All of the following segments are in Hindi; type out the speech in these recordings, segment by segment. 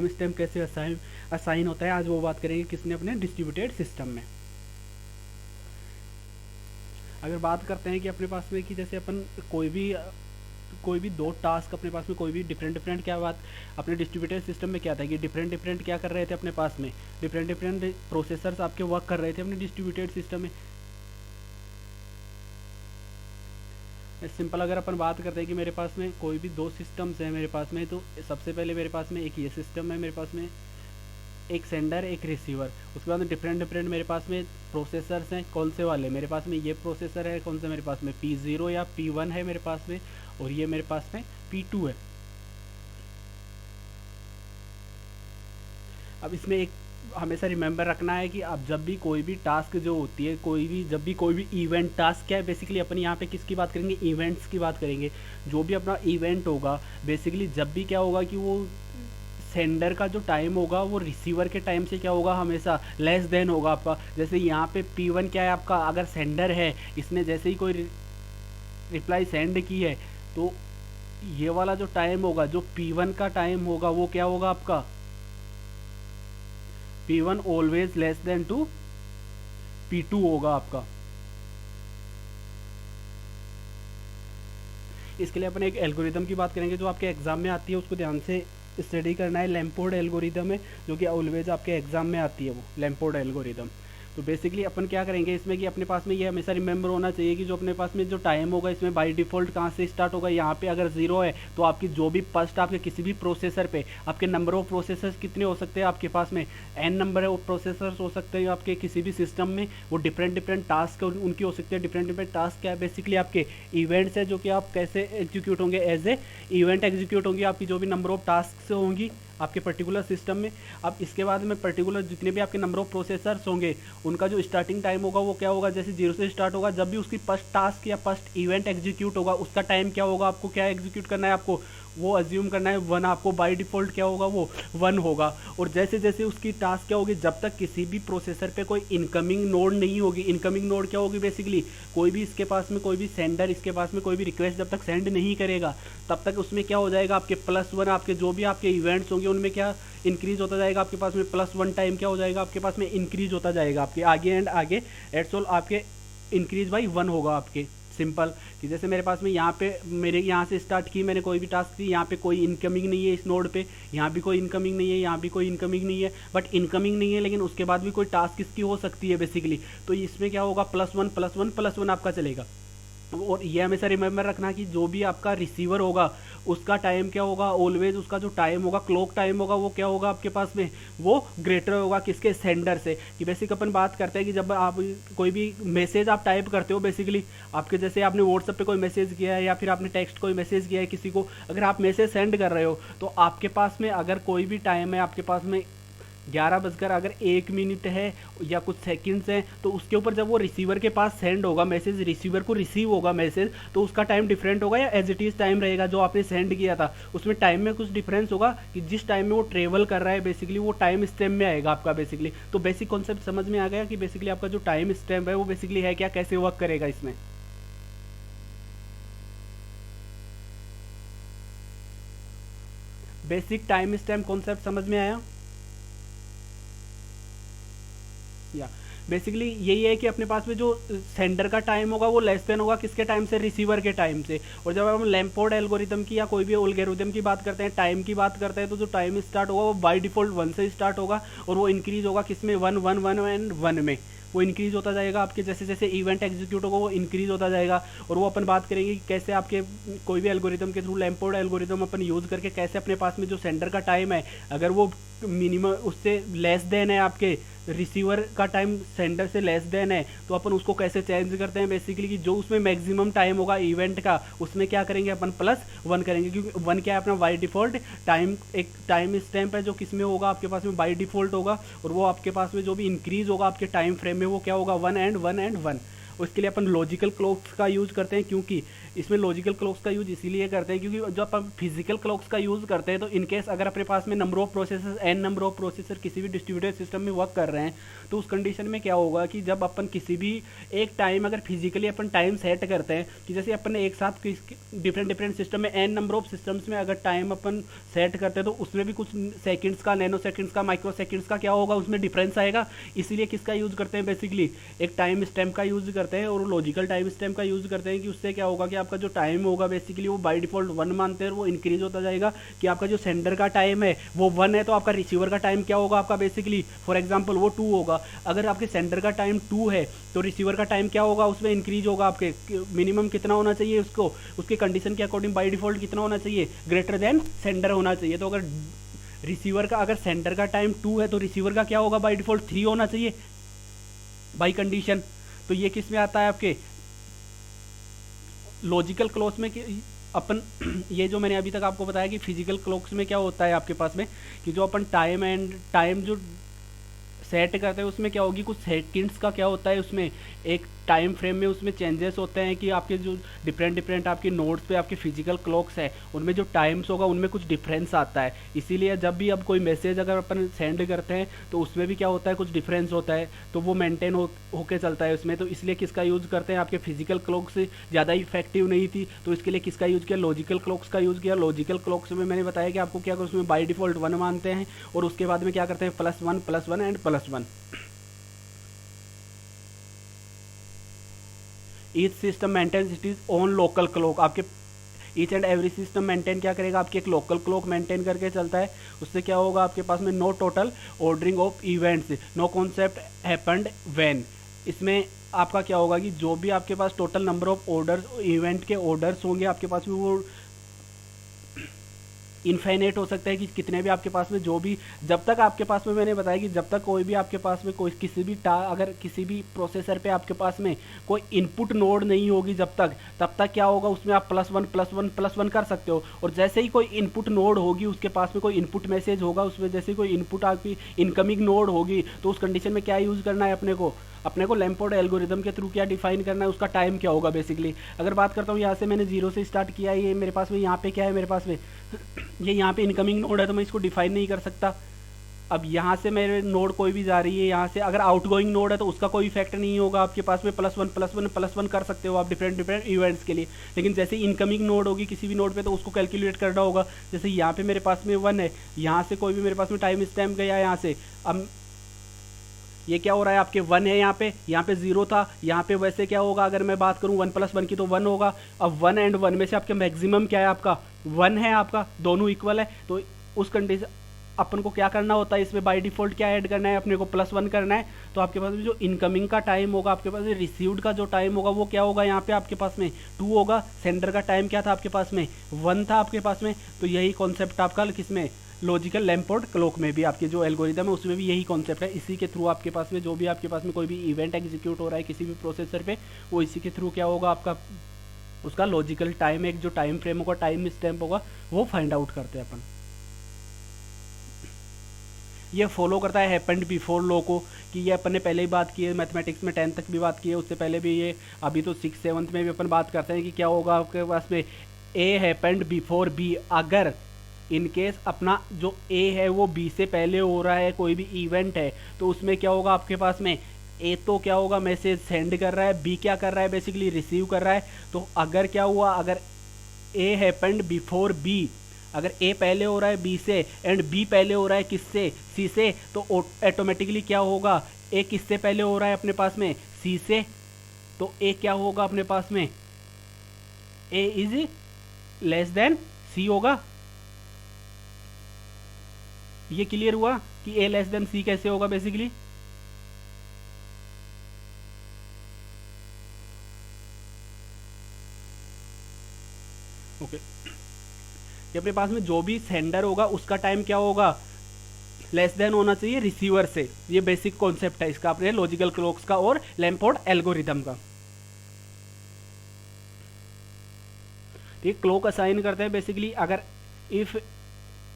टाइम स्टैम्प कैसे असाइन होता है, आज वो बात करेंगे किसने, अपने डिस्ट्रीब्यूटेड सिस्टम में। अगर बात करते हैं कि अपने पास में कि जैसे अपन कोई भी दो टास्क अपने पास में, कोई भी डिफरेंट क्या बात अपने डिस्ट्रीब्यूटेड सिस्टम में क्या था कि डिफरेंट क्या कर रहे थे अपने पास में, डिफरेंट प्रोसेसर्स आपके वर्क कर रहे थे अपने डिस्ट्रीब्यूटेड सिस्टम में। सिंपल अगर अपन बात करते हैं कि मेरे पास में कोई भी दो सिस्टम्स हैं मेरे पास में, तो सबसे पहले मेरे पास में एक ये सिस्टम है, मेरे पास में एक सेंडर एक रिसीवर, उसके बाद में डिफरेंट मेरे पास में प्रोसेसर्स हैं। कौन से वाले, मेरे पास में ये प्रोसेसर है, कौन सा मेरे पास में P0 या P1 है मेरे पास में, और ये मेरे पास में P2 है। अब इसमें एक हमेशा रिमेंबर रखना है कि अब जब भी कोई भी टास्क जो होती है, जब भी कोई भी इवेंट टास्क, क्या है बेसिकली अपन यहाँ पे किसकी बात करेंगे, इवेंट्स की बात करेंगे। जो भी अपना इवेंट होगा बेसिकली, जब भी क्या होगा कि वो सेंडर का जो टाइम होगा वो रिसीवर के टाइम से क्या होगा, हमेशा लेस देन होगा आपका। जैसे यहाँ पे P1 क्या है आपका, अगर सेंडर है, इसने जैसे ही कोई रिप्लाई सेंड की है, तो ये वाला जो टाइम होगा, जो P1 का टाइम होगा, वो क्या होगा आपका, P1 always less than to P2 होगा आपका। इसके लिए अपन एक एल्गोरिदम की बात करेंगे जो आपके एग्जाम में आती है, उसको ध्यान से स्टडी करना है। लैम्पोर्ड एल्गोरिदम है जो कि ऑलवेज आपके एग्जाम में आती है, वो लैम्पोर्ड एल्गोरिदम। तो बेसिकली अपन क्या करेंगे इसमें कि अपने पास में ये हमेशा रिमेंबर होना चाहिए कि जो अपने पास में जो टाइम होगा इसमें बाय डिफ़ॉल्ट कहाँ से स्टार्ट होगा, यहाँ पे अगर 0 है तो आपकी जो भी फर्स्ट आपके किसी भी प्रोसेसर पे आपके नंबर ऑफ प्रोसेसर्स कितने हो सकते हैं, आपके पास में n नंबर ऑफ प्रोसेसर्स हो सकते हैं आपके किसी भी सिस्टम में। वो डिफरेंट टास्क उनकी हो सकते हैं। डिफरेंट टास्क क्या है, बेसिकली आपके इवेंट्स है जो कि आप कैसे एग्जीक्यूट होंगे, एज ए इवेंट एग्जीक्यूट होंगी आपकी जो भी नंबर ऑफ टास्क होंगी आपके पर्टिकुलर सिस्टम में। अब इसके बाद में पर्टिकुलर जितने भी आपके नंबर ऑफ प्रोसेसर्स होंगे उनका जो स्टार्टिंग टाइम होगा वो क्या होगा, जैसे 0 से स्टार्ट होगा। जब भी उसकी फर्स्ट टास्क या फर्स्ट इवेंट एग्जीक्यूट होगा उसका टाइम क्या होगा, आपको क्या एग्जीक्यूट करना है, आपको वो अज्यूम करना है 1, आपको बाय डिफ़ॉल्ट क्या होगा, वो 1 होगा। और जैसे जैसे उसकी टास्क क्या होगी, जब तक किसी भी प्रोसेसर पे कोई इनकमिंग नोड नहीं होगी, इनकमिंग नोड क्या होगी बेसिकली, कोई भी इसके पास में कोई भी सेंडर इसके पास में कोई भी रिक्वेस्ट जब तक सेंड नहीं करेगा तब तक उसमें क्या हो जाएगा, आपके +1 आपके जो भी आपके इवेंट्स होंगे उनमें क्या इंक्रीज होता जाएगा, आपके पास में +1 टाइम क्या हो जाएगा, आपके पास में इंक्रीज होता जाएगा आपके आगे एंड आगे। एट्स ऑल आपके इंक्रीज बाई 1 होगा आपके। सिंपल कि जैसे मेरे पास में यहाँ पे मेरे यहाँ से स्टार्ट की मैंने कोई भी टास्क थी, यहाँ पे कोई इनकमिंग नहीं है इस नोड पे, यहाँ भी कोई इनकमिंग नहीं है, यहाँ भी कोई इनकमिंग नहीं है, बट इनकमिंग नहीं है लेकिन उसके बाद भी कोई टास्क इसकी हो सकती है बेसिकली। तो इसमें क्या होगा, +1 आपका चलेगा। और ये हमेशा रिमेंबर रखना कि जो भी आपका रिसीवर होगा उसका टाइम क्या होगा, ऑलवेज उसका जो टाइम होगा, क्लॉक टाइम होगा, वो क्या होगा आपके पास में, वो ग्रेटर होगा किसके, सेंडर से। कि बेसिक अपन बात करते हैं कि जब आप कोई भी मैसेज आप टाइप करते हो बेसिकली, आपके जैसे आपने व्हाट्सएप पे कोई मैसेज किया है या फिर आपने टेक्स्ट कोई मैसेज किया है किसी को, अगर आप मैसेज सेंड कर रहे हो तो आपके पास में अगर कोई भी टाइम है आपके पास में 11:01 है या कुछ सेकंड्स हैं, तो उसके ऊपर जब वो रिसीवर के पास सेंड होगा मैसेज, रिसीवर को रिसीव होगा मैसेज, तो उसका टाइम डिफरेंट होगा या एज इट इज़ टाइम रहेगा जो आपने सेंड किया था, उसमें टाइम में कुछ डिफरेंस होगा कि जिस टाइम में वो ट्रेवल कर रहा है बेसिकली वो टाइम स्टैम्प में आएगा आपका बेसिकली। तो बेसिक कॉन्सेप्ट समझ में आ गया कि बेसिकली आपका जो टाइम स्टैम्प है वो बेसिकली है क्या, कैसे वर्क करेगा इसमें। बेसिक टाइम स्टैम्प कॉन्सेप्ट समझ में आया या बेसिकली यही है कि अपने पास में जो सेंडर का टाइम होगा वो लेस देन होगा किसके टाइम से, रिसीवर के टाइम से। और जब हम लैम्पोर्ड एल्गोरिदम की या कोई भी एल्गोरिदम की बात करते हैं, टाइम की बात करते हैं, तो जो टाइम स्टार्ट होगा वो बाय डिफ़ॉल्ट 1 से स्टार्ट होगा और वो इंक्रीज होगा किसमें, 1 एंड 1 में वो इंक्रीज होता जाएगा आपके जैसे जैसे इवेंट एग्जीक्यूट होगा वो इंक्रीज होता जाएगा। और वो अपन बात करेंगे कि कैसे आपके कोई भी एल्गोरिदम के थ्रू लैम्पोर्ड एल्गोरिदम अपन यूज़ करके कैसे अपने पास में जो सेंडर का टाइम है अगर वो मिनिमम उससे लेस देन है, आपके रिसीवर का टाइम सेंडर से लेस देन है, तो अपन उसको कैसे चेंज करते हैं बेसिकली कि जो उसमें मैक्सिमम टाइम होगा इवेंट का उसमें क्या करेंगे अपन +1 करेंगे, क्योंकि 1 क्या है अपना बाय डिफ़ॉल्ट टाइम, एक टाइम स्टैम्प है जो किस में होगा आपके पास में बाय डिफ़ॉल्ट होगा। और वो आपके पास में जो भी इंक्रीज होगा आपके टाइम फ्रेम में वो क्या होगा, 1 एंड 1 एंड 1। उसके लिए अपन लॉजिकल क्लॉक्स का यूज़ करते हैं क्योंकि इसमें लॉजिकल क्लॉक्स का यूज इसीलिए करते हैं क्योंकि जब हम फिजिकल क्लॉक्स का यूज़ करते हैं तो इनकेस अगर अपने पास में number of processor N number of processor किसी भी डिस्ट्रीब्यूटेड सिस्टम में वर्क कर रहे हैं, तो उस कंडीशन में क्या होगा कि जब अपन किसी भी एक टाइम अगर फिजिकली अपन टाइम सेट करते हैं कि जैसे अपन एक साथ डिफरेंट डिफरेंट सिस्टम में एन नंबर ऑफ सिस्टम्स में अगर टाइम अपन सेट करते हैं तो उसमें भी कुछ सेकंड्स का, नैनो सेकंड्स का, माइक्रो सेकंड्स का क्या होगा, उसमें डिफरेंस आएगा। इसीलिए किसका यूज़ करते हैं, बेसिकली एक टाइम स्टैम्प का यूज़ करते हैं और लॉजिकल टाइम स्टैम्प का यूज़ करते हैं कि उससे क्या होगा कि आपका जो टाइम होगा बेसिकली वो बाय डिफॉल्ट 1 मानते हैं और वो इंक्रीज होता जाएगा कि आपका जो सेंडर का टाइम है वो 1 है तो आपका रिसीवर का टाइम क्या होगा आपका बेसिकली फॉर एग्जांपल वो 2 होगा। अगर आपके सेंडर का टाइम 2 है तो रिसीवर का टाइम क्या होगा, उसमें इंक्रीज होगा। आपके मिनिमम कितना होना चाहिए, उसको उसके कंडीशन के अकॉर्डिंग बाय डिफॉल्ट कितना होना चाहिए, ग्रेटर देन सेंडर होना चाहिए। तो अगर रिसीवर का, अगर सेंडर का टाइम 2 है तो रिसीवर का क्या होगा, बाय डिफॉल्ट 3 होना चाहिए बाई कंडीशन। तो ये किस में आता है, आपके लॉजिकल क्लॉक्स में। कि अपन ये जो मैंने अभी तक आपको बताया कि फिजिकल क्लॉक्स में क्या होता है आपके पास में कि जो अपन टाइम जो सेट करते हैं उसमें क्या होगी, कुछ सेकंड्स का क्या होता है, उसमें एक टाइम फ्रेम में उसमें चेंजेस होते हैं कि आपके जो डिफरेंट आपके नोड्स पे आपके फिजिकल क्लॉक्स है उनमें जो टाइम्स होगा उनमें कुछ डिफरेंस आता है। इसीलिए जब भी अब कोई मैसेज अगर अपन सेंड करते हैं तो उसमें भी क्या होता है, कुछ डिफरेंस होता है, तो वो मेंटेन होके चलता है उसमें। तो इसलिए किसका यूज़ करते हैं, आपके फिजिकल क्लॉक से ज़्यादा इफेक्टिव नहीं थी तो इसके लिए किसका यूज़ किया, लॉजिकल क्लॉक्स का यूज़ किया। लॉजिकल क्लॉक्स में मैंने बताया कि आपको क्या उसमें बाई डिफॉल्ट 1 मानते हैं और उसके बाद में क्या करते हैं +1 and +1। Each system maintains it is own local clock. आपके each and every system maintain क्या करेगा, आपकी एक लोकल क्लॉक मेंटेन करके चलता है। उससे क्या होगा, आपके पास में no total ordering of events, no concept happened when. इसमें आपका क्या होगा कि जो भी आपके पास total number of orders, event के ऑर्डर्स होंगे आपके पास में वो इनफाइनेट हो सकता है कि कितने भी आपके पास में जो भी, जब तक आपके पास में, मैंने बताया कि जब तक कोई भी आपके पास में कोई किसी भी अगर किसी भी प्रोसेसर पे आपके पास में कोई इनपुट नोड नहीं होगी जब तक, तब तक क्या होगा उसमें आप +1 कर सकते हो। और जैसे ही कोई इनपुट नोड होगी उसके पास में कोई इनपुट मैसेज होगा, उसमें जैसे ही कोई इनपुट आपकी इनकमिंग नोड होगी तो उस कंडीशन में क्या यूज़ करना है अपने को लैम्पोर्ट एल्गोरिदम के थ्रू क्या डिफाइन करना है, उसका टाइम क्या होगा बेसिकली। अगर बात करता हूँ यहाँ से मैंने 0 से स्टार्ट किया, ये मेरे पास में यहाँ पे क्या है, मेरे पास में ये यहाँ पे इनकमिंग नोड है तो मैं इसको डिफाइन नहीं कर सकता। अब यहाँ से मेरे नोड कोई भी जा रही है, यहाँ से अगर आउटगोइंग नोड है तो उसका कोई इफेक्ट नहीं होगा। आपके पास में +1 कर सकते हो आप डिफरेंट इवेंट्स के लिए। लेकिन जैसे इनकमिंग नोड होगी किसी भी नोड पे तो उसको कैलकुलेट करना होगा। जैसे यहाँ पे मेरे पास में 1 है, यहाँ से कोई भी मेरे पास में टाइम स्टैम्प गया यहाँ से, अब ये क्या हो रहा है, आपके 1 है यहाँ पे 0 था, यहाँ पे वैसे क्या होगा, अगर मैं बात करूँ 1 + 1 की तो 1 होगा। अब 1 एंड 1 में से आपके मैक्सिमम क्या है, आपका 1 है, आपका दोनों इक्वल है। तो उस कंडीशन अपन को क्या करना होता है, इसमें बाय डिफॉल्ट क्या ऐड करना है, अपने को +1 करना है। तो आपके पास में जो इनकमिंग का टाइम होगा, आपके पास में रिसीव्ड का जो टाइम होगा वो क्या होगा, यहाँ पे आपके पास में 2 होगा। सेंडर का टाइम क्या था आपके पास में, 1 था आपके पास में। तो यही कॉन्सेप्ट आपका किसमें, लॉजिकल लैम्पोर्ट क्लॉक में भी, आपके जो एल्गोरिदम है उसमें भी यही कॉन्सेप्ट है। इसी के थ्रू आपके पास में जो भी आपके पास में कोई भी इवेंट एग्जीक्यूट हो रहा है किसी भी प्रोसेसर पे, वो इसी के थ्रू क्या होगा, आपका उसका लॉजिकल टाइम, एक जो टाइम फ्रेम होगा, टाइम स्टैम्प होगा, वो फाइंड आउट करते हैं अपन। ये फॉलो करता है हैपेंड बिफोर लॉ को, कि ये अपन ने पहले ही बात की है, मैथमेटिक्स में 10 तक भी बात की है, उससे पहले भी ये, अभी तो 6th 7th में भी अपन बात करते हैं कि क्या होगा आपके पास में, ए हैपेंड बिफोर बी। अगर इनकेस अपना जो ए है वो बी से पहले हो रहा है, कोई भी इवेंट है, तो उसमें क्या होगा आपके पास में, ए तो क्या होगा, मैसेज सेंड कर रहा है, बी क्या कर रहा है, बेसिकली रिसीव कर रहा है। तो अगर क्या हुआ, अगर ए हैपेंड बिफोर बी, अगर ए पहले हो रहा है बी से एंड बी पहले हो रहा है किससे, सी से, तो ऑटोमेटिकली क्या होगा, ए किससे पहले हो रहा है अपने पास में, सी से, तो ए क्या होगा अपने पास में, ए इज लेस देन सी होगा। ये क्लियर हुआ कि ए लेस देन सी कैसे होगा बेसिकली। ओके, कि अपने पास में जो भी सेंडर होगा उसका टाइम क्या होगा, लेस देन होना चाहिए रिसीवर से। ये बेसिक कॉन्सेप्ट है इसका, अपने लॉजिकल क्लॉक्स का और लैम्पोर्ट एल्गोरिदम का। ठीक, क्लॉक असाइन करते हैं बेसिकली, अगर if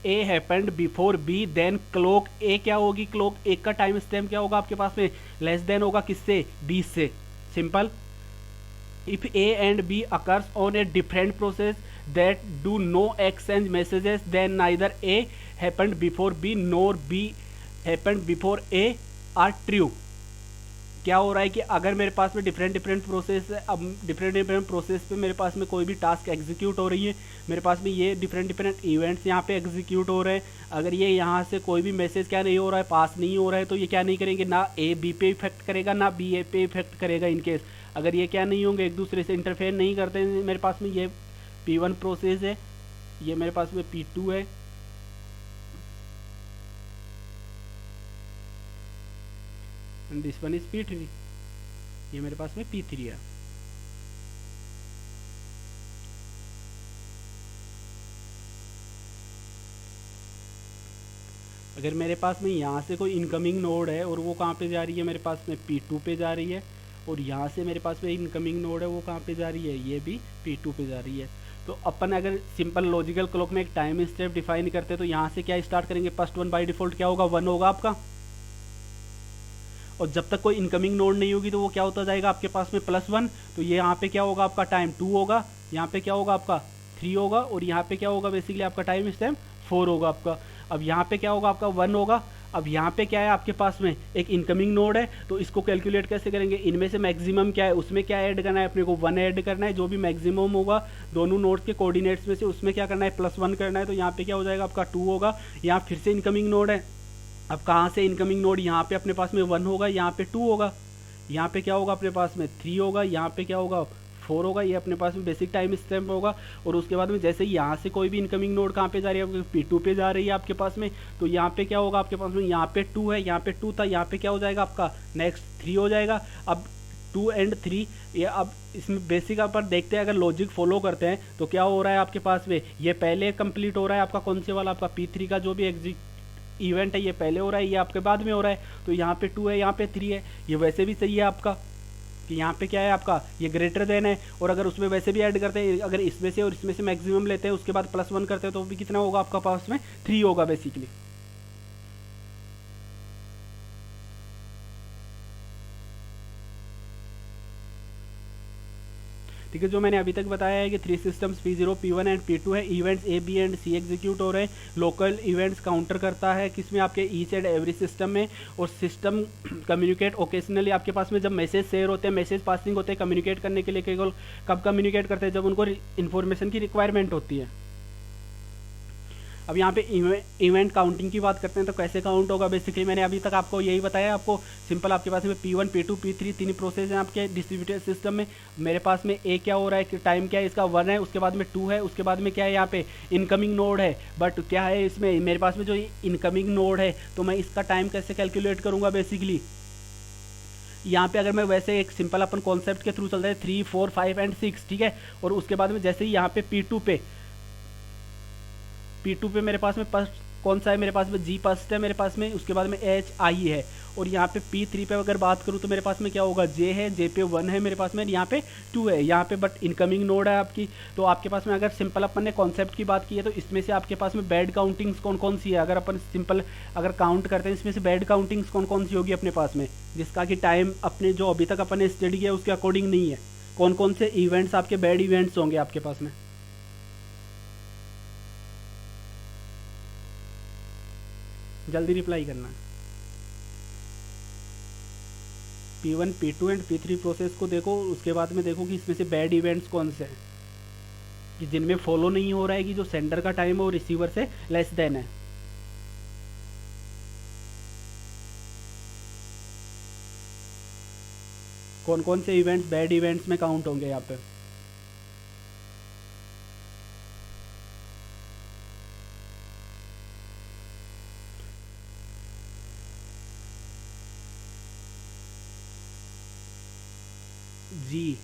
A happened before B then clock A क्या होगी, क्लॉक ए का टाइम स्टैम्प क्या होगा आपके पास में, लेस देन होगा किससे, 20 से। Simple. if A and B occurs on a different process that do no exchange messages, then neither A happened before B nor B happened before A are true. क्या हो रहा है कि अगर मेरे पास में डिफरेंट डिफरेंट प्रोसेस है, अब डिफरेंट डिफरेंट प्रोसेस पे मेरे पास में कोई भी टास्क एग्जीक्यूट हो रही है, मेरे पास में ये डिफरेंट डिफरेंट इवेंट्स यहाँ पे एग्जीक्यूट हो रहे हैं, अगर ये यहाँ से कोई भी मैसेज क्या नहीं हो रहा है, पास नहीं हो रहा है, तो ये क्या नहीं करेंगे, ना ए बी पे इफेक्ट करेगा ना बी ए पे इफेक्ट करेगा। इनकेस अगर ये क्या नहीं होंगे, एक दूसरे से इंटरफेयर नहीं करते, मेरे पास में ये P1 प्रोसेस है, ये मेरे पास में P2 है, and this one is P3, ये मेरे पास में P3 है। अगर मेरे पास में यहाँ से कोई इनकमिंग नोड है और वो कहाँ पे जा रही है, मेरे पास में P2 पे जा रही है, और यहाँ से मेरे पास में इनकमिंग नोड है वो कहाँ पे जा रही है, ये भी P2 पे जा रही है। तो अपन अगर सिंपल लॉजिकल क्लॉक में एक टाइम स्टेप डिफाइन करते हैं तो यहाँ से क्या स्टार्ट करेंगे, फर्स्ट वन बाय डिफॉल्ट क्या होगा, 1 होगा आपका, और जब तक कोई इनकमिंग नोड नहीं होगी तो वो क्या होता जाएगा आपके पास में +1, तो ये यहाँ पे क्या होगा आपका टाइम 2 होगा, यहाँ पे क्या होगा आपका 3 होगा, और यहाँ पे क्या होगा बेसिकली आपका टाइम स्टेप 4 होगा आपका। अब यहाँ पे क्या होगा आपका 1 होगा। अब यहाँ पे क्या है आपके पास में एक इनकमिंग नोड है, तो इसको कैलकुलेट कैसे करेंगे, इनमें से मैक्सिमम क्या है, उसमें क्या ऐड करना है अपने को, 1 ऐड करना है, जो भी मैक्सिमम होगा दोनों नोड्स के कोऑर्डिनेट्स में से उसमें क्या करना है +1 करना है, तो यहाँ पे क्या हो जाएगा आपका 2 होगा। यहाँ फिर से इनकमिंग नोड है, अब कहाँ से इनकमिंग नोड, यहाँ पे अपने पास में 1 होगा, यहाँ पे 2 होगा, यहाँ पे क्या होगा अपने पास में 3 होगा, यहाँ पे क्या होगा 4 होगा, ये अपने पास में बेसिक टाइम स्टैम्प होगा। और उसके बाद में जैसे ही यहाँ से कोई भी इनकमिंग नोड कहाँ पे जा रही है, P2 पे जा रही है आपके पास में, तो यहाँ पे क्या होगा आपके पास में, यहाँ पे 2 है, यहाँ पे 2 था, यहाँ पे क्या हो जाएगा आपका नेक्स्ट 3 हो जाएगा। अब 2 and 3 ये अब इसमें बेसिक अपन देखते हैं, अगर लॉजिक फॉलो करते हैं तो क्या हो रहा है आपके पास में, ये पहले कंप्लीट हो रहा है आपका कौन से वाला, आपका P3 का जो भी इवेंट है ये पहले हो रहा है, ये आपके बाद में हो रहा है, तो यहाँ पे 2 है, यहाँ पे 3 है। ये वैसे भी सही है आपका कि यहाँ पे क्या है आपका ये ग्रेटर देन है, और अगर उसमें वैसे भी ऐड करते हैं, अगर इसमें से और इसमें से मैक्सिमम लेते हैं उसके बाद +1 करते हैं तो भी कितना होगा आपका पास में 3 होगा बेसिकली। ठीक है, जो मैंने अभी तक बताया है कि 3 systems P0, P1 and P2 है, events A, B and C execute हो रहे हैं, लोकल इवेंट्स काउंटर करता है किसमें आपके ईच एंड एवरी सिस्टम में, और सिस्टम कम्युनिकेट ओकेशनली आपके पास में जब मैसेज शेयर होते हैं, मैसेज पासिंग होते हैं कम्युनिकेट करने के लिए, केवल कब कम्युनिकेट करते हैं, जब उनको इन्फॉर्मेशन की रिक्वायरमेंट होती है। अब यहाँ पे इवेंट काउंटिंग की बात करते हैं तो कैसे काउंट होगा, बेसिकली मैंने अभी तक आपको यही बताया, आपको सिंपल आपके पास में P1, P2, P3 तीन प्रोसेस हैं आपके डिस्ट्रीब्यूटेड सिस्टम में। मेरे पास में ए क्या हो रहा है कि टाइम क्या है इसका 1 है, उसके बाद में 2 है, उसके बाद में क्या है यहाँ पे इनकमिंग नोड है, बट क्या है इसमें मेरे पास में जो इनकमिंग नोड है तो मैं इसका टाइम कैसे कैलकुलेट करूँगा, बेसिकली यहाँ पे अगर मैं वैसे एक सिंपल अपन कॉन्सेप्ट के थ्रू चलते हैं 3, 4, 5 एंड 6, ठीक है, और उसके बाद में जैसे ही यहाँ पे P2 पे मेरे पास में फर्स्ट कौन सा है, मेरे पास में G फर्स्ट है मेरे पास में, उसके बाद में H I है, और यहाँ पे P3 पे अगर बात करूँ तो मेरे पास में क्या होगा J है, J पे 1 है मेरे पास में, यहाँ पे 2 है, यहाँ पे बट इनकमिंग नोड है आपकी। तो आपके पास में अगर सिंपल अपन ने कॉन्सेप्ट की बात की है तो इसमें से आपके पास में बैड काउंटिंग्स कौन कौन सी है, अगर अपन सिंपल अगर काउंट करते हैं इसमें से बैड काउंटिंग्स कौन कौन सी होगी अपने पास में, जिसका कि टाइम अपने जो अभी तक अपन ने स्टडी किया उसके अकॉर्डिंग नहीं है, कौन कौन से इवेंट्स आपके बैड इवेंट्स होंगे आपके पास में। जल्दी रिप्लाई करना। P1, P2 and P3 process को देखो, उसके बाद में देखो कि इसमें से बैड इवेंट्स कौन से हैं कि जिनमें फॉलो नहीं हो रहा है कि जो सेंडर का टाइम है वो रिसीवर से लेस देन है। कौन कौन से इवेंट्स बैड इवेंट्स में काउंट होंगे यहाँ पे। जी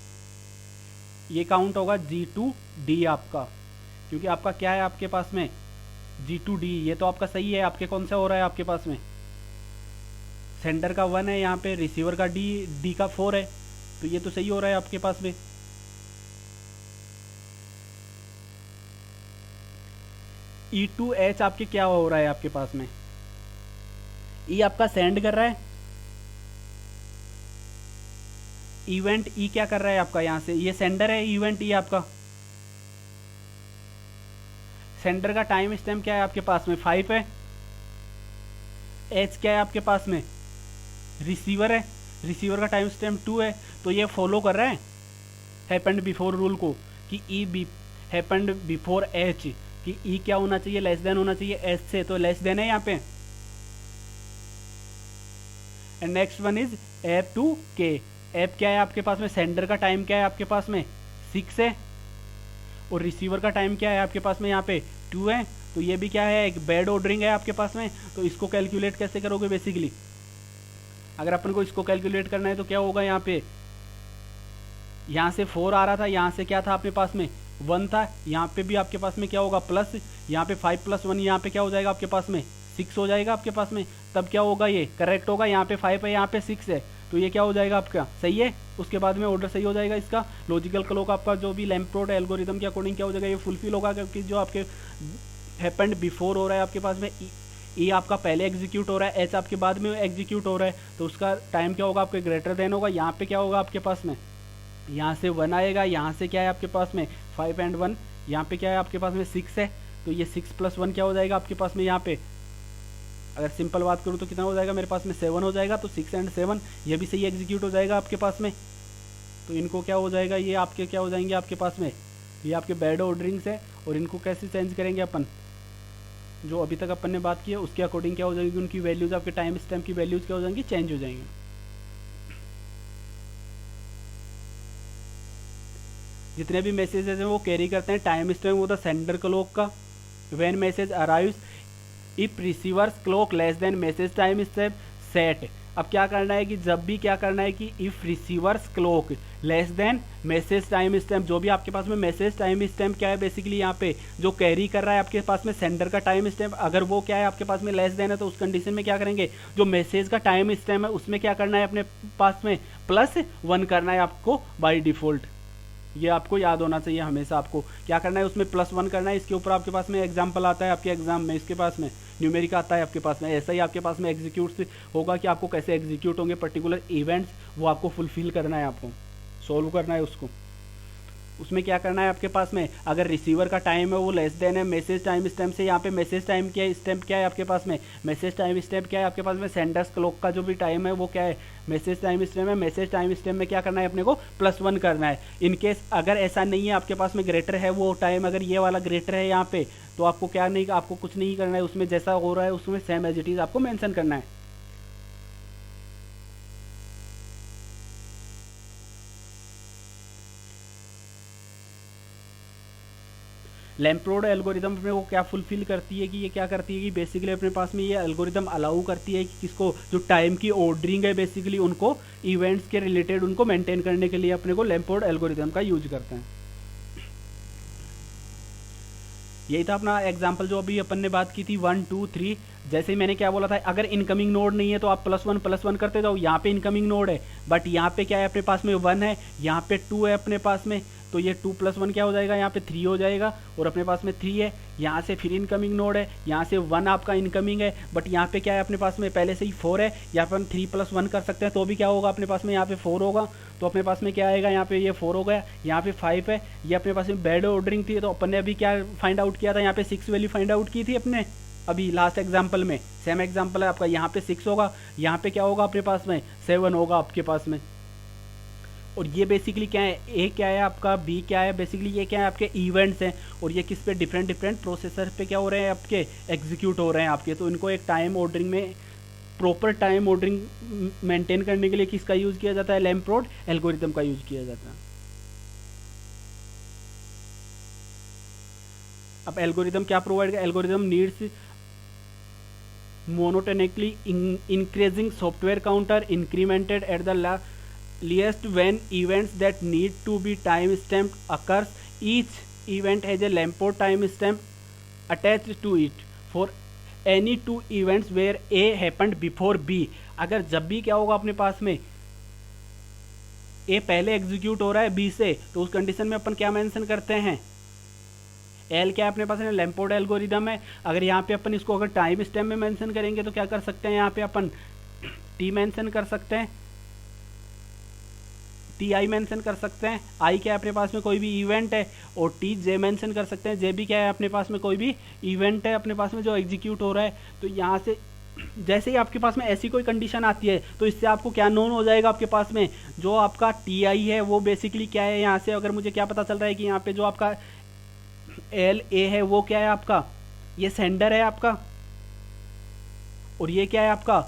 ये काउंट होगा G2D आपका, क्योंकि आपका क्या है आपके पास में G2D, ये तो आपका सही है, आपके कौन सा हो रहा है आपके पास में सेंडर का 1 है, यहाँ पे रिसीवर का D का 4 है, तो ये तो सही हो रहा है आपके पास में। E2H आपके क्या हो रहा है आपके पास में, E आपका सेंड कर रहा है, इवेंट ई क्या कर रहा है आपका, यहाँ से ये सेंडर है, इवेंट ई आपका सेंडर का टाइम स्टैम्प क्या है आपके पास में 5 है। एच क्या है आपके पास में, रिसीवर है, रिसीवर का टाइम स्टैम्प 2 है। तो ये फॉलो कर रहा है हैपेंड बिफोर रूल को कि E B happened before H, कि ई क्या होना चाहिए, लेस देन होना चाहिए एच से, तो लेस देन है यहाँ पे। एंड नेक्स्ट वन इज एप टू के। एप क्या है आपके पास में, सेंडर का टाइम क्या है आपके पास में 6 है, और रिसीवर का टाइम क्या है आपके पास में यहाँ पे 2 है। तो ये भी क्या है, एक बैड ऑर्डरिंग है आपके पास में। तो इसको कैलकुलेट कैसे करोगे, बेसिकली अगर अपन को इसको कैलकुलेट करना है तो क्या होगा, यहाँ पे यहाँ से 4 आ रहा था, यहाँ से क्या था आपके पास में 1 था, यहाँ पे भी आपके पास में क्या होगा प्लस, यहाँ पे 5 + 1 यहाँ पे क्या हो जाएगा आपके पास में 6 हो जाएगा आपके पास में। तब क्या होगा, ये करेक्ट होगा, यहाँ पे 5 है, यहाँ पे 6 है, तो ये क्या हो जाएगा आपका सही है। उसके बाद में ऑर्डर सही हो जाएगा इसका। लॉजिकल क्लॉक आपका जो भी लैम्प्रोड एल्गोरिथम के अकॉर्डिंग क्या हो जाएगा, ये फुलफिल होगा, क्योंकि जो आपके हैपेंड बिफोर हो रहा है आपके पास में, ई आपका पहले एग्जीक्यूट हो रहा है, एच आपके बाद में एग्जीक्यूट हो रहा है, तो उसका टाइम क्या होगा आपके ग्रेटर देन होगा। यहाँ पे क्या होगा आपके पास में, यहाँ से 1 आएगा, यहाँ से क्या है आपके पास में 5 and 1, यहाँ पे क्या है आपके पास में 6 है, तो ये 6 + 1 क्या हो जाएगा आपके पास में, यहाँ पे अगर सिंपल बात करूँ तो कितना हो जाएगा मेरे पास में 7 हो जाएगा। तो 6 and 7 ये भी सही एग्जीक्यूट हो जाएगा आपके पास में। तो इनको क्या हो जाएगा, ये आपके क्या हो जाएंगे आपके पास में, ये आपके बैड ऑर्डरिंग्स है। और इनको कैसे चेंज करेंगे अपन, जो अभी तक अपन ने बात की है उसके अकॉर्डिंग क्या हो जाएगी, उनकी वैल्यूज़ आपके टाइम स्टैम्प की वैल्यूज़ क्या हो जाएंगी, चेंज हो जाएंगी। जितने भी मैसेजेस हैं वो कैरी करते हैं टाइम स्टैम्प वो द सेंडर क्लॉक का। When message arrives if receiver's clock less than message time stamp set. अब क्या करना है कि जब भी क्या करना है कि if receiver's clock less than message time stamp, जो भी आपके पास में मैसेज टाइम स्टैम्प क्या है बेसिकली यहाँ पे जो कैरी कर रहा है आपके पास में सेंडर का टाइम स्टैम्प, अगर वो क्या है आपके पास में लेस देन है, तो उस कंडीशन में क्या करेंगे, जो मैसेज का टाइम स्टैम्प है उसमें क्या करना है अपने पास में +1 करना है आपको बाई डिफॉल्ट। ये आपको याद होना चाहिए हमेशा, आपको क्या करना है उसमें +1 करना है। इसके ऊपर आपके पास में एग्जाम्पल आता है आपके एग्जाम में, इसके पास में न्यूमेरिक आता है आपके पास में। ऐसा ही आपके पास में एग्जीक्यूट होगा कि आपको कैसे एग्जीक्यूट होंगे पर्टिकुलर इवेंट्स, वो आपको फुलफिल करना है, आपको सॉल्व करना है उसको। उसमें क्या करना है आपके पास में, अगर रिसीवर का टाइम है वो लेस देन है मैसेज टाइम स्टैम्प से, यहाँ पे मैसेज टाइम क्या है स्टैम्प क्या है आपके पास में, मैसेज टाइम स्टैम्प क्या है आपके पास में, सेंडर्स क्लॉक का जो भी टाइम है वो क्या है मैसेज टाइम स्टैम्प है। मैसेज टाइम स्टैम्प में क्या करना है अपने को +1 करना है। इनकेस अगर ऐसा नहीं है आपके पास में ग्रेटर है वो टाइम, अगर ये वाला ग्रेटर है यहाँ पे, तो आपको क्या नहीं, आपको कुछ नहीं करना है उसमें, जैसा हो रहा है उसमें सेम एज इट इज आपको मेंशन करना है। लैम्प्रोड एल्गोरिदम में वो क्या फुलफिल करती है कि ये क्या करती है कि बेसिकली अपने पास में ये एल्गोरिदम अलाउ करती है कि किसको, जो टाइम की ऑर्डरिंग है बेसिकली उनको इवेंट्स के रिलेटेड उनको मेंटेन करने के लिए अपने को लैम्प्रोड एल्गोरिदम का यूज करते हैं। यही था अपना एग्जाम्पल जो अभी अपन ने बात की थी 1 2 3। जैसे ही मैंने क्या बोला था, अगर इनकमिंग नोड नहीं है तो आप +1 करते जाओ। यहाँ पे इनकमिंग नोड है बट यहाँ पे क्या है अपने पास में 1 है, यहाँ पे 2 है अपने पास में, तो ये 2 + 1 क्या हो जाएगा, यहाँ पे 3 हो जाएगा। और अपने पास में 3 है, यहाँ से फिर इनकमिंग नोड है, यहाँ से 1 आपका इनकमिंग है, बट यहाँ पे क्या है अपने पास में पहले से ही 4 है, यहाँ पे हम 3 + 1 कर सकते हैं तो भी क्या होगा अपने पास में यहाँ पे 4 होगा। तो अपने पास में क्या आएगा, यहाँ पे ये 4 हो गया, यहाँ पे 5 है, ये अपने पास में बैड ऑर्डरिंग थी, तो अपन ने अभी क्या फाइंड आउट किया था, यहाँ पे 6 वैल्यू फाइंड आउट की थी अपने अभी लास्ट एग्जाम्पल में। सेम एग्जाम्पल है आपका, यहाँ पे 6 होगा, यहाँ पे क्या होगा अपने पास में 7 होगा आपके पास में। और ये बेसिकली क्या है, ए क्या है आपका, बी क्या है, बेसिकली ये क्या है आपके इवेंट्स हैं, और ये किस पे डिफरेंट प्रोसेसर पे क्या हो रहे हैं आपके एग्जीक्यूट हो रहे हैं आपके। तो इनको एक टाइम ऑर्डरिंग में प्रॉपर टाइम ऑर्डरिंग मेंटेन करने के लिए किसका यूज़ किया जाता है, लैम्प्रोड एल्गोरिदम का यूज़ किया जाता है। अब एल्गोरिदम क्या प्रोवाइड कर, algorithm needs monotonically increasing software counter incremented at the least when events that need to be time stamped occurs. Each event has a Lamport time stamp attached to it for any 2 events where A happened before B. अगर जब भी क्या होगा अपने पास में A पहले एग्जीक्यूट हो रहा है B से, तो उस कंडीशन में अपन क्या मेंशन करते हैं, एल क्या है अपने पास लैम्पोर्ट एल्गोरिदम है। अगर यहाँ पे अपन इसको अगर टाइम स्टैम्प में मेंशन करेंगे तो क्या कर सकते हैं, यहाँ पे अपन टी मेंशन कर सकते हैं, टी आई मेंशन कर सकते हैं, आई क्या है अपने पास में कोई भी इवेंट है, और टी जे मेंशन कर सकते हैं, जे भी क्या है अपने पास में कोई भी इवेंट है अपने पास में जो एग्जीक्यूट हो रहा है। तो यहाँ से जैसे ही आपके पास में ऐसी कोई कंडीशन आती है तो इससे आपको क्या नोन हो जाएगा, आपके पास में जो आपका टी आई है वो बेसिकली क्या है, यहाँ से अगर मुझे क्या पता चल रहा है कि यहाँ पे जो आपका एल ए है वो क्या है आपका, ये सेंडर है आपका, और ये क्या है आपका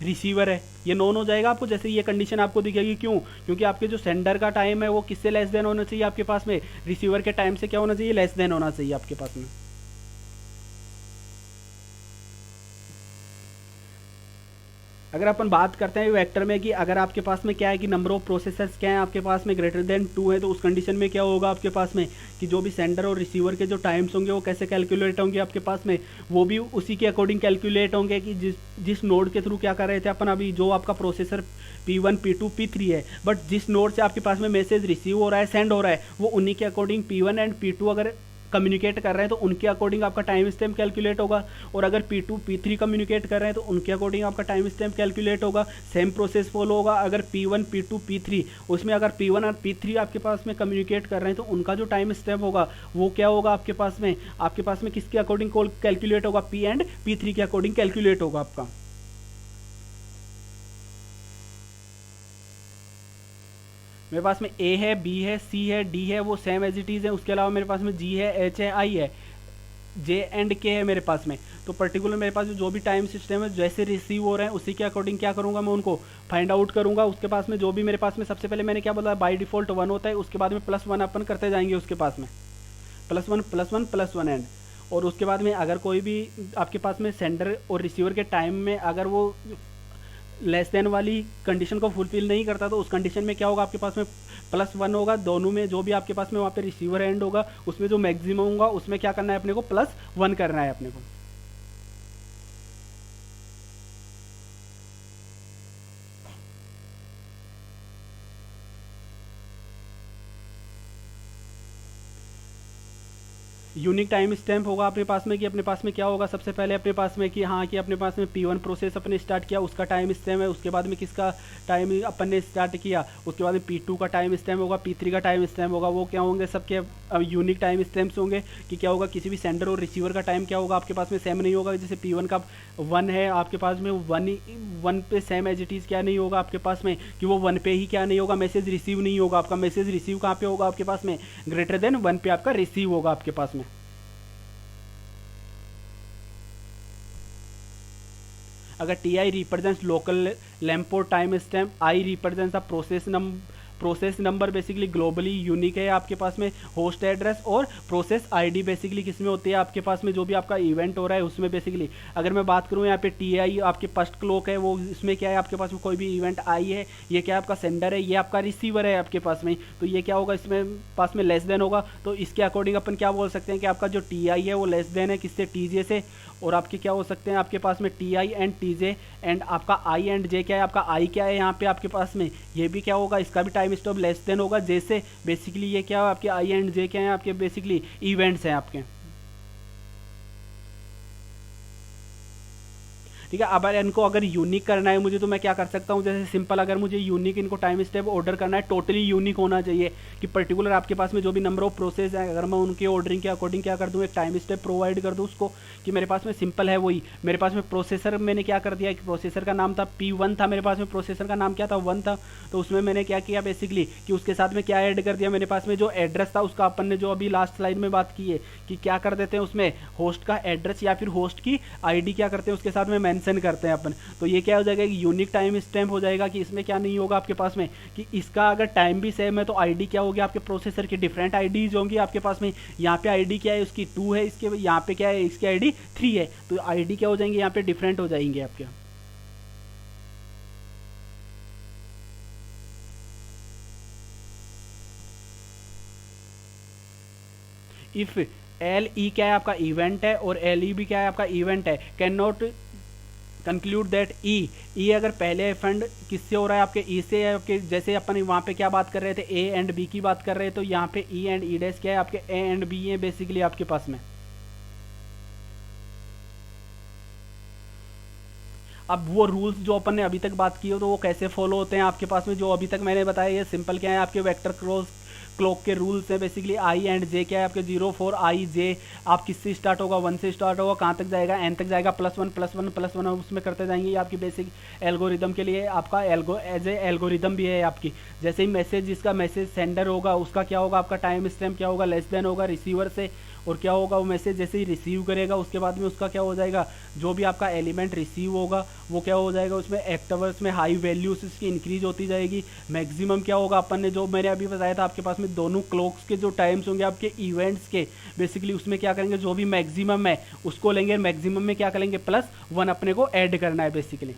रिसीवर है, ये नोन हो जाएगा आपको जैसे ये कंडीशन आपको दिखेगी। क्यों? क्योंकि आपके जो सेंडर का टाइम है वो किससे लेस देन होना चाहिए आपके पास में, रिसीवर के टाइम से क्या होना चाहिए, लेस देन होना चाहिए आपके पास में। अगर अपन बात करते हैं वेक्टर में कि अगर आपके पास में क्या है कि नंबर ऑफ प्रोसेसर्स क्या है आपके पास में ग्रेटर देन 2 है, तो उस कंडीशन में क्या होगा आपके पास में कि जो भी सेंडर और रिसीवर के जो टाइम्स होंगे वो कैसे कैलकुलेट होंगे आपके पास में, वो भी उसी के अकॉर्डिंग कैलकुलेट होंगे कि जिस नोड के थ्रू क्या कर रहे थे अपन अभी, जो आपका प्रोसेसर P1 P2 P3 है, बट जिस नोड से आपके पास में मैसेज रिसीव हो रहा है, सेंड हो रहा है, वो उन्हीं के अकॉर्डिंग P1 एंड P2 अगर कम्युनिकेट कर रहे हैं तो उनके अकॉर्डिंग आपका टाइम स्टैम्प कैलकुलेट होगा, और अगर P2 P3 कम्युनिकेट कर रहे हैं तो उनके अकॉर्डिंग आपका टाइम स्टैम्प कैलकुलेट होगा। सेम प्रोसेस फॉलो होगा अगर P1 P2 P3, उसमें अगर P1 और P3 आपके पास में कम्युनिकेट कर रहे हैं तो उनका जो टाइम स्टैम्प होगा वो क्या होगा आपके पास में किसके अकॉर्डिंग कैलकुलेट होगा, P एंड P3 के अकॉर्डिंग कैलकुलेट होगा आपका। मेरे पास में ए है, बी है, सी है, डी है, वो सेम एज इट इज़ है। उसके अलावा मेरे पास में जी है, एच है, आई है, जे एंड के है मेरे पास में। तो पर्टिकुलर मेरे पास जो भी टाइम सिस्टम है जैसे रिसीव हो रहे हैं उसी के अकॉर्डिंग क्या करूंगा, मैं उनको फाइंड आउट करूंगा। उसके पास में जो भी मेरे पास में सबसे पहले मैंने क्या बोला, बाय डिफॉल्ट 1 होता है, उसके बाद में +1 अपन करते जाएंगे, उसके पास में +1 एंड। और उसके बाद में अगर कोई भी आपके पास में सेंडर और रिसीवर के टाइम में अगर वो लेस देन वाली कंडीशन को फुलफिल नहीं करता तो उस कंडीशन में क्या होगा आपके पास में +1 होगा। दोनों में जो भी आपके पास में वहाँ पे रिसीवर एंड होगा उसमें जो मैक्सिमम होगा उसमें क्या करना है अपने को, +1 करना है अपने को। यूनिक टाइम स्टैम्प होगा अपने पास में कि अपने पास में क्या होगा, सबसे पहले अपने पास में कि हाँ कि अपने पास में P1 प्रोसेस अपने स्टार्ट किया, उसका टाइम स्टैम्प है। उसके बाद में किसका टाइम अपन ने स्टार्ट किया, उसके बाद में P2 का टाइम स्टैम्प होगा, P3 का टाइम स्टैम्प होगा। वो क्या होंगे, सबके यूनिक टाइम स्टैम्प्स होंगे कि क्या होगा, किसी भी सेंडर और रिसीवर का टाइम क्या होगा आपके पास में सेम नहीं होगा। जैसे P1 का 1 है आपके पास में, 1 पे सेम एज इट इज़ क्या नहीं होगा आपके पास में कि वो 1 पे ही क्या नहीं होगा, मैसेज रिसीव नहीं होगा। आपका मैसेज रिसीव कहाँ पे होगा आपके पास में, ग्रेटर देन 1 पे आपका रिसीव होगा आपके पास में। अगर T I represents local Lamport time stamp, I represents the process number basically globally unique है आपके पास में, होस्ट एड्रेस और प्रोसेस आईडी बेसिकली किसमें होती है आपके पास में, जो भी आपका इवेंट हो रहा है उसमें बेसिकली। अगर मैं बात करूँ यहाँ पे टी आई आपके फर्स्ट क्लॉक है, वो इसमें क्या है आपके पास में कोई भी इवेंट आई है, ये क्या है आपका सेंडर है, ये आपका रिसीवर है आपके पास में, तो ये क्या होगा इसमें पास में लेस देन होगा। तो इसके अकॉर्डिंग अपन क्या बोल सकते हैं कि आपका जो टी आई है वो लेस देन है किससे, टी जे से। और आपके क्या हो सकते हैं आपके पास में T I and T J, and आपका आई एंड जे क्या है, आपका आई क्या है यहाँ पे आपके पास में, ये भी क्या होगा, इसका भी टाइम स्टॉप लेस देन होगा। जैसे बेसिकली ये क्या है आपके आई एंड जे क्या है आपके बेसिकली इवेंट्स हैं आपके, ठीक है। अब इनको अगर यूनिक करना है मुझे तो मैं क्या कर सकता हूँ, जैसे सिंपल अगर मुझे यूनिक इनको टाइम स्टेप ऑर्डर करना है, टोटली यूनिक होना चाहिए कि पर्टिकुलर आपके पास में जो भी नंबर ऑफ प्रोसेस है अगर मैं उनके ऑर्डरिंग के अकॉर्डिंग क्या कर दूँ, एक टाइम स्टेप प्रोवाइड कर दूँ उसको कि मेरे पास में सिंपल है वही, मेरे पास में प्रोसेसर मैंने क्या कर दिया कि प्रोसेसर का नाम था P1 था, मेरे पास में प्रोसेसर का नाम क्या था 1 था, तो उसमें मैंने क्या किया बेसिकली कि उसके साथ में क्या ऐड कर दिया, मेरे पास में जो एड्रेस था उसका अपन ने जो अभी लास्ट स्लाइड में बात की है कि क्या कर देते हैं उसमें होस्ट का एड्रेस या फिर होस्ट की आईडी क्या करते हैं उसके साथ में मेंशन करते हैं अपन। तो ये क्या हो जाएगा कि यूनिक टाइम स्टैम्प हो जाएगा कि इसमें क्या नहीं होगा आपके पास में कि इसका अगर टाइम भी सेम है तो आईडी क्या होगी आपके प्रोसेसर की डिफरेंट आईडीज होंगी आपके पास में। यहाँ पे आईडी क्या है उसकी 2 है, इसके यहाँ पे क्या है इसकी आईडी 3 है, तो आईडी क्या हो जाएंगे यहाँ पे डिफरेंट हो जाएंगे आपके। इफ एल ई क्या है आपका इवेंट है और एल ई भी क्या है आपका इवेंट है, कैन नॉट कंक्लूड दैट ई अगर पहले फंड किससे हो रहा है आपके ई से, आपके जैसे अपन वहाँ पे क्या बात कर रहे थे ए एंड बी की बात कर रहे हैं, तो यहाँ पे ई एंड ई डैश क्या है आपके ए एंड बी है बेसिकली आपके पास में। अब वो रूल्स जो अपन ने अभी तक बात की हो तो वो कैसे फॉलो होते हैं आपके पास में, जो अभी तक मैंने बताया ये सिंपल क्या है, आपके वेक्टर क्लॉक के रूल्स हैं बेसिकली। आई एंड जे क्या है आपके 0 4 आई जे, आप किससे स्टार्ट होगा, 1 से स्टार्ट होगा, कहाँ तक जाएगा, एन तक जाएगा, +1 +1 +1 उसमें करते जाएंगे। ये आपकी बेसिक एल्गोरिदम के लिए आपका एज ए एल्गोरिदम भी है आपकी। जैसे ही मैसेज, जिसका मैसेज सेंडर होगा उसका क्या होगा, आपका टाइम स्टैम्प क्या होगा, लेस देन होगा रिसीवर से। और क्या होगा, वो मैसेज जैसे ही रिसीव करेगा उसके बाद में उसका क्या हो जाएगा, जो भी आपका एलिमेंट रिसीव होगा वो क्या हो जाएगा, उसमें एक्टवर्स में हाई वैल्यूज उसकी इंक्रीज होती जाएगी। मैक्सिमम क्या होगा, अपन ने जो मैंने अभी बताया था आपके पास में दोनों क्लॉक्स के जो टाइम्स होंगे आपके इवेंट्स के, बेसिकली उसमें क्या करेंगे, जो भी मैक्सिमम है उसको लेंगे, मैक्सिमम में क्या करेंगे +1 अपने को ऐड करना है बेसिकली।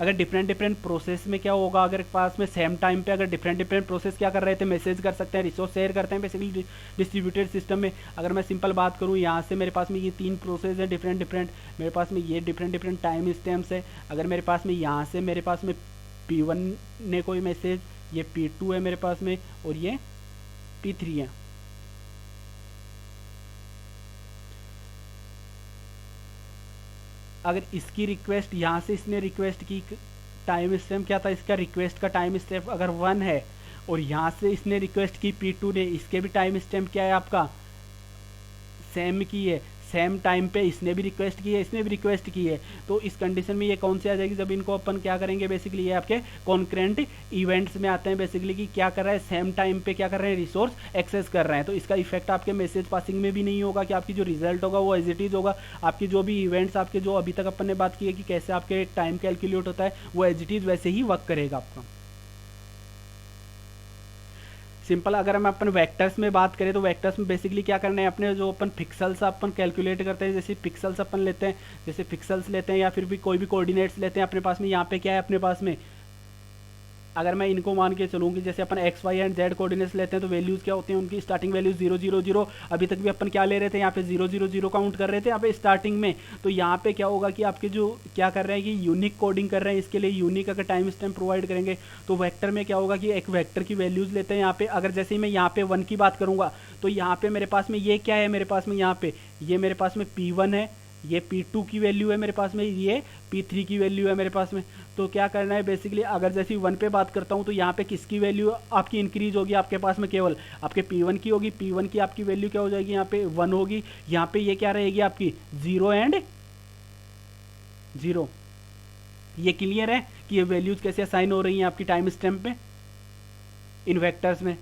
अगर डिफरेंट प्रोसेस में क्या होगा, अगर पास में सेम टाइम पे अगर डिफरेंट प्रोसेस क्या कर रहे थे, मैसेज कर सकते हैं, रिसोर्स शेयर करते हैं बेसिकली डिस्ट्रीब्यूटेड सिस्टम में। अगर मैं सिंपल बात करूँ, यहाँ से मेरे पास में ये 3 प्रोसेस है डिफरेंट, मेरे पास में ये डिफरेंट टाइम स्टैम्प्स है। अगर मेरे पास में यहाँ से मेरे पास में P1 ने कोई मैसेज, ये P2 है मेरे पास में, और ये P3 है। अगर इसकी रिक्वेस्ट यहाँ से इसने रिक्वेस्ट की, टाइम स्टैम्प क्या था इसका, रिक्वेस्ट का टाइम स्टैम्प अगर 1 है, और यहाँ से इसने रिक्वेस्ट की P2 ने, इसके भी टाइम स्टैम्प क्या है आपका, सेम की है, सेम टाइम पे इसने भी रिक्वेस्ट की है, इसने भी रिक्वेस्ट की है। तो इस कंडीशन में ये कौन से आ जाएगी, जब इनको अपन क्या करेंगे बेसिकली, ये आपके कॉन्करेंट इवेंट्स में आते हैं बेसिकली, कि क्या कर रहा है, सेम टाइम पे क्या कर रहे हैं, रिसोर्स एक्सेस कर रहे हैं। तो इसका इफेक्ट आपके मैसेज पासिंग में भी नहीं होगा, कि आपकी जो रिजल्ट होगा वो एज इट इज होगा। आपकी जो भी इवेंट्स आपके, जो अभी तक अपन ने बात की है कि कैसे आपके टाइम कैलकुलेट होता है, वो एज इट इज वैसे ही वर्क करेगा आपका। सिंपल अगर हम अपन वेक्टर्स में बात करें तो वेक्टर्स में बेसिकली क्या करना है, अपने जो अपन पिक्सल्स अपन कैलकुलेट करते हैं, जैसे पिक्सल्स अपन लेते हैं, जैसे पिक्सल्स लेते हैं या फिर भी कोई भी कोऑर्डिनेट्स लेते हैं अपने पास में। यहाँ पे क्या है अपने पास में, अगर मैं इनको मान के चलूँगी, जैसे अपन X Y and Z coordinates लेते हैं तो वैल्यूज़ क्या होती हैं उनकी, स्टार्टिंग वैल्यूज 0 0 0। अभी तक भी अपन क्या ले रहे थे, यहाँ पे 0 0 0 काउंट कर रहे थे यहाँ पे स्टार्टिंग में। तो यहाँ पे क्या होगा कि आपके जो क्या कर रहे हैं कि यूनिक कोडिंग कर रहे हैं, इसके लिए यूनिक अगर टाइम स्टैम्प प्रोवाइड करेंगे तो वेक्टर में क्या होगा कि एक वेक्टर की वैल्यूज़ लेते हैं यहाँ पे। अगर जैसे ही मैं यहाँ पे 1 की बात करूँगा तो यहाँ पे मेरे पास में ये क्या है, मेरे पास में यहाँ पे ये मेरे पास में P1 है, ये P2 की वैल्यू है मेरे पास में, ये P3 की वैल्यू है मेरे पास में। तो क्या करना है बेसिकली, अगर जैसे 1 पे बात करता हूँ तो यहाँ पे किसकी वैल्यू आपकी इंक्रीज होगी, आपके पास में केवल आपके P1 की होगी। P1 की आपकी वैल्यू क्या हो जाएगी, यहाँ पे 1 होगी। यहाँ पे ये क्या रहेगी आपकी 0 एंड 0। ये क्लियर है कि ये वैल्यूज कैसे असाइन हो रही हैं आपकी टाइम स्टैम्प पे इन वेक्टर्स में।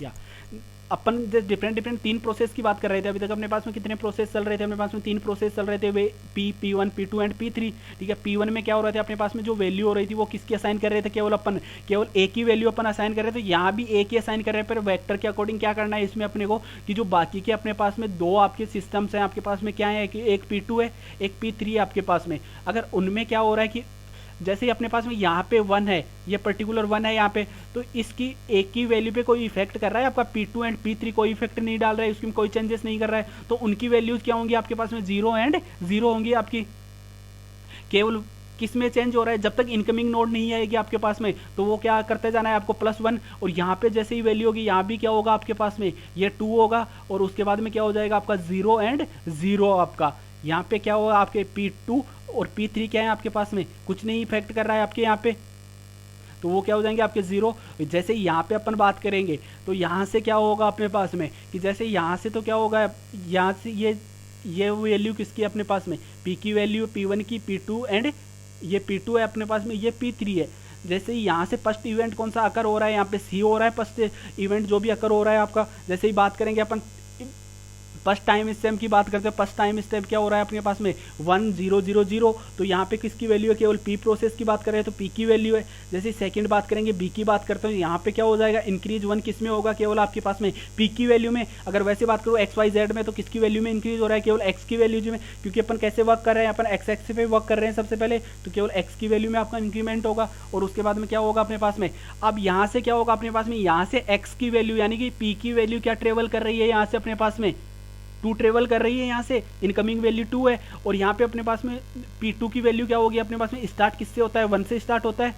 या अपन डिफरेंट 3 प्रोसेस की बात कर रहे थे। अभी तक अपने पास में कितने प्रोसेस चल रहे थे, अपने पास में 3 प्रोसेस चल रहे थे, वे P1 P2 एंड P3। ठीक है, P1 में क्या हो रहा था, अपने पास में जो वैल्यू हो रही थी वो किसकी असाइन कर रहे थे, केवल एक ही वैल्यू अपन असाइन कर रहे थे। यहाँ भी एक ही असाइन कर रहे हैं, पर वेक्टर के अकॉर्डिंग क्या करना है इसमें अपने को, कि जो बाकी के अपने पास में 2 आपके सिस्टम्स हैं, आपके पास में क्या है कि एक P2 है, एक P3 है आपके पास में। अगर उनमें क्या हो रहा है कि जैसे ही अपने पास में यहाँ पे 1 है, ये पर्टिकुलर 1 है यहाँ पे, तो इसकी एक की वैल्यू पे कोई इफेक्ट कर रहा है आपका P2 एंड P3 कोई इफेक्ट नहीं डाल रहा है, उसमें कोई चेंजेस नहीं कर रहा है। तो उनकी वैल्यूज क्या होंगी आपके पास में 0 एंड 0 होंगी आपकी। केवल किस में चेंज हो रहा है, जब तक इनकमिंग नोड नहीं आएगी आपके पास में तो वो क्या करते जाना है आपको +1। और यहाँ पे जैसे ही वैल्यू होगी यहाँ भी क्या होगा आपके पास में, ये 2 होगा, और उसके बाद में क्या हो जाएगा आपका 0 एंड 0 आपका। यहाँ पे क्या होगा आपके P2 और P3 क्या है आपके पास में, कुछ नहीं इफेक्ट कर रहा है आपके यहाँ पे, तो वो क्या हो जाएंगे आपके 0। जैसे यहाँ पे अपन बात करेंगे तो यहाँ से क्या होगा अपने पास में, कि जैसे यहाँ से तो क्या होगा, यहाँ से ये वैल्यू किसकी अपने पास में, P की वैल्यू P1 की, P2 एंड ये P2 है अपने पास में, ये P3 है। जैसे ही यहाँ से फर्स्ट इवेंट कौन सा अकर हो रहा है, यहाँ पे C हो रहा है फर्स्ट इवेंट जो भी अकर हो रहा है आपका। जैसे ही बात करेंगे अपन फर्स्ट टाइम स्टैम्प की बात करते हैं, फर्स्ट टाइम स्टैम्प क्या हो रहा है अपने पास में 1 0 0 0। तो यहाँ पे किसकी वैल्यू है, केवल P प्रोसेस की बात कर रहे हैं तो P की वैल्यू है। जैसे सेकंड बात करेंगे B की बात करते हैं, यहाँ पे क्या हो जाएगा, इंक्रीज 1 किस में होगा, केवल आपके पास में P की वैल्यू में। अगर वैसे बात करो एक्स वाई जेड में तो किसकी वैल्यू में इंक्रीज हो रहा है, केवल X की वैल्यू में, क्योंकि अपन कैसे वर्क कर रहे हैं, अपन एक्स एक्स पे वर्क कर रहे हैं सबसे पहले, तो केवल X की वैल्यू में आपका इंक्रीमेंट होगा। और उसके बाद में क्या होगा अपने पास में, अब यहाँ से क्या होगा अपने पास में, यहाँ से X की वैल्यू यानी कि P की वैल्यू क्या ट्रेवल कर रही है, यहाँ से अपने पास में 2 ट्रेवल कर रही है, यहाँ से इनकमिंग वैल्यू 2 है। और यहाँ पे अपने पास में P2 की वैल्यू क्या होगी अपने पास में, स्टार्ट किससे होता है, 1 से स्टार्ट होता है,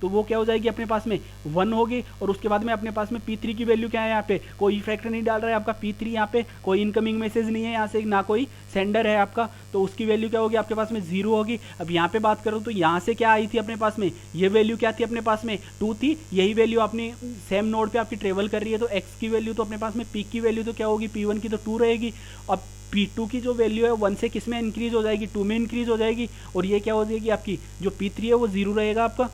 तो वो क्या हो जाएगी अपने पास में 1 होगी। और उसके बाद में अपने पास में P3 की वैल्यू क्या है, यहाँ पे कोई इफेक्ट नहीं डाल रहा है आपका P3, यहाँ पे कोई इनकमिंग मैसेज नहीं है यहाँ से, ना कोई सेंडर है आपका, तो उसकी वैल्यू क्या होगी आपके पास में 0 होगी। अब यहाँ पे बात करूँ तो यहाँ से क्या आई थी अपने पास में, ये वैल्यू क्या थी अपने पास में 2 थी, यही वैल्यू अपनी सेम नोड पे आपकी ट्रेवल कर रही है, तो x की वैल्यू तो अपने पास में p की वैल्यू तो क्या होगी P1 की तो 2 रहेगी। अब P2 की जो वैल्यू है 1 से किस में इंक्रीज हो जाएगी, 2 में इंक्रीज हो जाएगी, और ये क्या हो जाएगी आपकी जो P3 है वो 0 रहेगा आपका।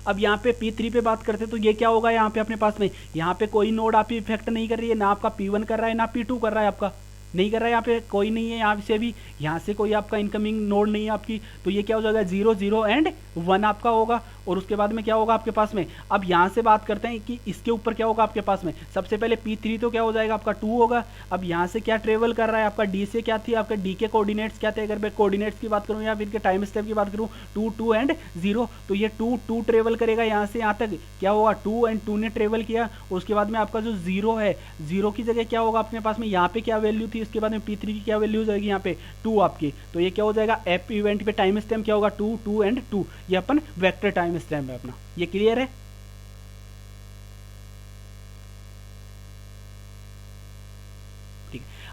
अब यहाँ पे P3 पे बात करते हैं तो ये क्या होगा यहाँ पे अपने पास में, यहाँ पे कोई नोड आप इफेक्ट नहीं कर रही है, ना आपका P1 कर रहा है ना P2 कर रहा है, आपका नहीं कर रहा है, यहाँ पे कोई नहीं है, यहाँ से भी यहाँ से कोई आपका इनकमिंग नोड नहीं है आपकी, तो ये क्या हो जाएगा 0 0 एंड 1 आपका होगा। और उसके बाद में क्या होगा आपके पास में, अब यहाँ से बात करते हैं कि इसके ऊपर क्या होगा आपके पास में, सबसे पहले P3 तो क्या हो जाएगा आपका 2 होगा। अब यहाँ से क्या ट्रेवल कर रहा है आपका D से, क्या थी आपका D के कोऑर्डिनेट्स क्या थे, अगर मैं कोऑर्डिनेट्स की बात करूँ या फिर के टाइम स्टेप की बात करूँ 2 2 एंड 0, तो ये 2 2 ट्रेवल करेगा यहाँ से यहाँ तक, क्या होगा 2 एंड 2 ने ट्रेवल किया। उसके बाद में आपका जो 0 है, 0 की जगह क्या होगा अपने पास में, यहाँ पे क्या वैल्यू थी, उसके बाद में P3 की क्या वैल्यू हो जाएगी यहाँ पे 2 आपकी, तो ये क्या हो जाएगा एप इवेंट पे टाइम स्टैम्प क्या होगा 2 2 एंड 2, ये अपन वेक्टर टाइम स्टैम्प है अपना। ये क्लियर है।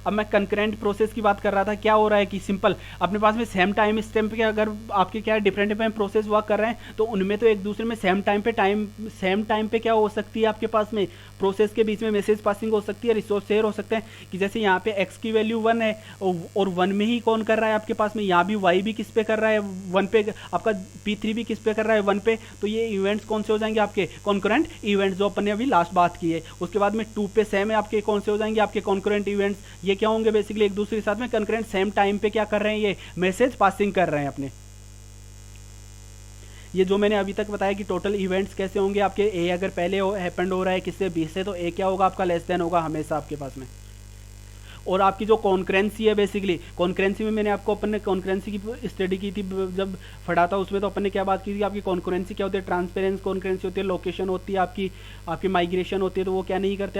अब मैं कंकरेंट प्रोसेस की बात कर रहा था, क्या हो रहा है कि सिंपल अपने पास में सेम टाइम स्टैम्प के अगर आपके क्या डिफरेंट टाइम प्रोसेस वर्क कर रहे हैं तो उनमें तो एक दूसरे में सेम टाइम पे क्या हो सकती है आपके पास में प्रोसेस के बीच में मैसेज पासिंग हो सकती है, रिसोर्स शेयर हो सकते हैं कि जैसे यहाँ पे x की वैल्यू 1 है और 1 में ही कौन कर रहा है आपके पास में, यहाँ भी y भी किस पे कर रहा है 1 पे, आपका P3 भी किस पे कर रहा है 1 पे, तो ये इवेंट्स कौन से हो जाएंगे आपके कॉन्करेंट इवेंट्स जो अपन ने अभी लास्ट बात की है। उसके बाद में 2 पे सेम है आपके कौन से हो जाएंगे आपके कॉन्करेंट इवेंट्स, ये क्या होंगे बेसिकली एक दूसरे के साथ में कंकरेंट सेम टाइम पे क्या कर रहे हैं, ये मैसेज पासिंग कर रहे हैं अपने। ये जो मैंने अभी तक बताया कि टोटल इवेंट्स कैसे होंगे आपके, ए अगर पहले हैपेंड हो रहा है किससे 20 से, तो ए क्या होगा आपका लेस देन होगा हमेशा आपके पास में। और आपकी जो कॉन्करेंसी है बेसिकली, कॉन्करेंसी में मैंने आपको अपन ने कॉन्करेंसी की स्टडी की थी जब पढ़ा था, उसमें तो अपन ने क्या बात की थी, आपकी कॉन्करेंसी क्या होती है, ट्रांसपेरेंस कॉन्करेंसी होती है, लोकेशन होती है आपकी माइग्रेशन होती है, तो वो क्या नहीं करते आप